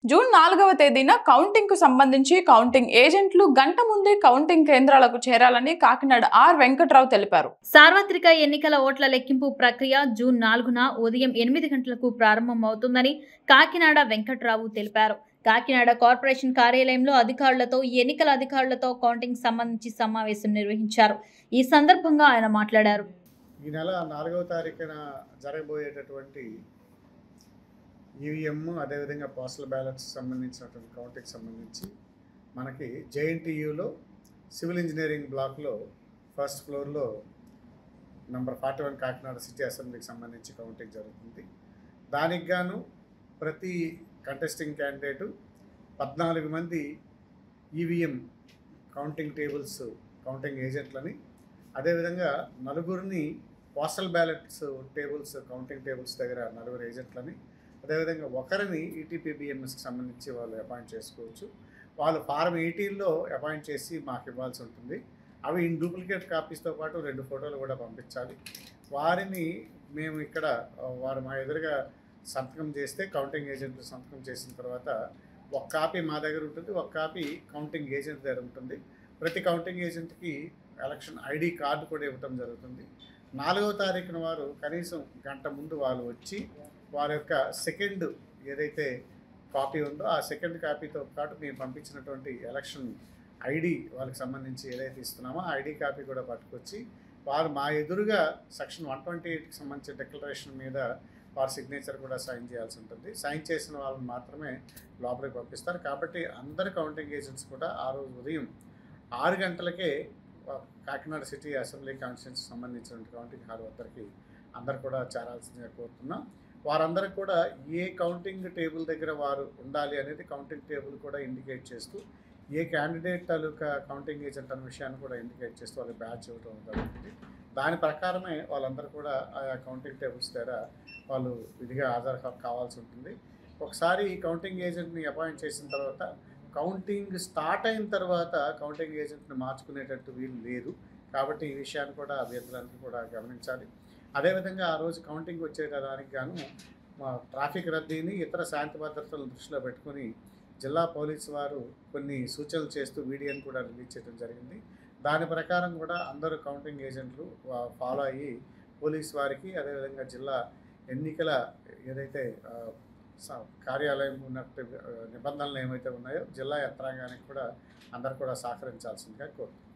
June 4వ తేదీన కౌంటింగ్‌కు సంబంధించి కౌంటింగ్ ఏజెంట్లు గంట ముందే కౌంటింగ్ కేంద్రాలకు చేరాలని కాకినాడ ఆర్. వెంకట్రావు తెలిపారు. సార్వత్రిక ఎన్నికల ఓట్ల లెక్కింపు ప్రక్రియ జూన్ 4న ఉదయం 8 గంటలకు ప్రారంభమవుతుందని కాకినాడ వెంకట్రావు తెలిపారు. కాకినాడ కార్పొరేషన్ కార్యాలయంలో ఎన్నికల అధికారులతో కౌంటింగ్ సంబంధించి సమావేశం నిర్వహించారు. ఈ సందర్భంగా ఆయన మాట్లాడారు. ఈ నెల 4వ తారీఖున జరగబోయేటటువంటి ఈవీఎం అదేవిధంగా పోస్టల్ బ్యాలెట్స్ సంబంధించినటువంటి కౌంటింగ్కి సంబంధించి మనకి జేఎన్టీయూలో సివిల్ ఇంజనీరింగ్ బ్లాక్లో ఫస్ట్ ఫ్లోర్లో నంబర్ 41 కాకినాడ సిటీ అసెంబ్లీకి సంబంధించి కౌంటింగ్ జరుగుతుంది. దానికి గాను ప్రతి కంటెస్టింగ్ క్యాండిడేటు 14 మంది ఈవీఎం కౌంటింగ్ టేబుల్స్ కౌంటింగ్ ఏజెంట్లని, అదేవిధంగా నలుగురిని పోస్టల్ బ్యాలెట్స్ కౌంటింగ్ టేబుల్స్ దగ్గర 4 ఏజెంట్లని, అదేవిధంగా ఒకరిని ఈటీపీబీఎంఎస్కి సంబంధించి వాళ్ళు అపాయింట్ చేసుకోవచ్చు. వాళ్ళు ఫారం 18లో అపాయింట్ చేసి మాకు ఇవ్వాల్సి ఉంటుంది. అవి ఇన్ డూప్లికేట్ కాపీస్తో పాటు 2 ఫోటోలు కూడా పంపించాలి. వారిని మేము ఇక్కడ వారు మా ఎదురుగా సంతకం చేస్తే కౌంటింగ్ ఏజెంట్లు సంతకం చేసిన తర్వాత ఒక కాపీ మా దగ్గర ఉంటుంది, ఒక కాపీ కౌంటింగ్ ఏజెంట్ దగ్గర ఉంటుంది. ప్రతి కౌంటింగ్ ఏజెంట్కి ఎలక్షన్ ఐడి కార్డు కూడా ఇవ్వటం జరుగుతుంది. 4వ తారీఖున వారు కనీసం గంట ముందు వాళ్ళు వచ్చి వారి యొక్క సెకండ్ ఏదైతే కాపీ ఉందో ఆ సెకండ్ కాపీతో పాటు మేము పంపించినటువంటి ఎలక్షన్ ఐడి వాళ్ళకి సంబంధించి ఏదైతే ఇస్తున్నామో ఆ ఐడి కాపీ కూడా పట్టుకొచ్చి వారు మా ఎదురుగా సెక్షన్ 128కి సంబంధించిన డిక్లరేషన్ మీద వారి సిగ్నేచర్ కూడా సైన్ చేయాల్సి ఉంటుంది. సైన్ చేసిన వాళ్ళని మాత్రమే లోపలికి పంపిస్తారు. కాబట్టి అందరు కౌంటింగ్ ఏజెంట్స్ కూడా ఆ రోజు ఉదయం 6 గంటలకే కాకినాడ సిటీ అసెంబ్లీ కాన్స్టిట్యున్సీకి సంబంధించిన కౌంటింగ్ హాల్ వద్దరికి అందరు కూడా చేరాల్సిందిగా కోరుతున్నాం. వారందరూ కూడా ఏ కౌంటింగ్ టేబుల్ దగ్గర వారు ఉండాలి అనేది కౌంటింగ్ టేబుల్ కూడా ఇండికేట్ చేస్తూ, ఏ క్యాండిడేట్ తాలూకా కౌంటింగ్ ఏజెంట్ అనే విషయాన్ని కూడా ఇండికేట్ చేస్తూ వాళ్ళకి బ్యాచ్ ఇవ్వడం జరుగుతుంది. దాని ప్రకారమే వాళ్ళందరూ కూడా ఆయా కౌంటింగ్ టేబుల్స్ దగ్గర వాళ్ళు విధిగా హాజరు కావాల్సి ఉంటుంది. ఒకసారి ఈ కౌంటింగ్ ఏజెంట్ని అపాయింట్ చేసిన తర్వాత కౌంటింగ్ స్టార్ట్ అయిన తర్వాత కౌంటింగ్ ఏజెంట్ని మార్చుకునేటట్టు వీలు లేదు. కాబట్టి ఈ విషయాన్ని కూడా అభ్యర్థులందరూ కూడా గమనించాలి. అదేవిధంగా ఆ రోజు కౌంటింగ్ వచ్చేదానికి గాను ట్రాఫిక్ రద్దీని ఇతర శాంతి భద్రతలను దృష్టిలో పెట్టుకుని జిల్లా పోలీసు వారు కొన్ని సూచనలు చేస్తూ వీడియోని కూడా రిలీజ్ చేయడం జరిగింది. దాని ప్రకారం కూడా అందరూ కౌంటింగ్ ఏజెంట్లు ఫాలో అయ్యి పోలీసు వారికి అదేవిధంగా జిల్లా ఎన్నికల ఏదైతే కార్యాలయం ఉన్నట్టు నిబంధనలు ఏమైతే ఉన్నాయో జిల్లా యంత్రాంగానికి కూడా అందరూ కూడా సహకరించాల్సిందిగా కోరుతున్నాను.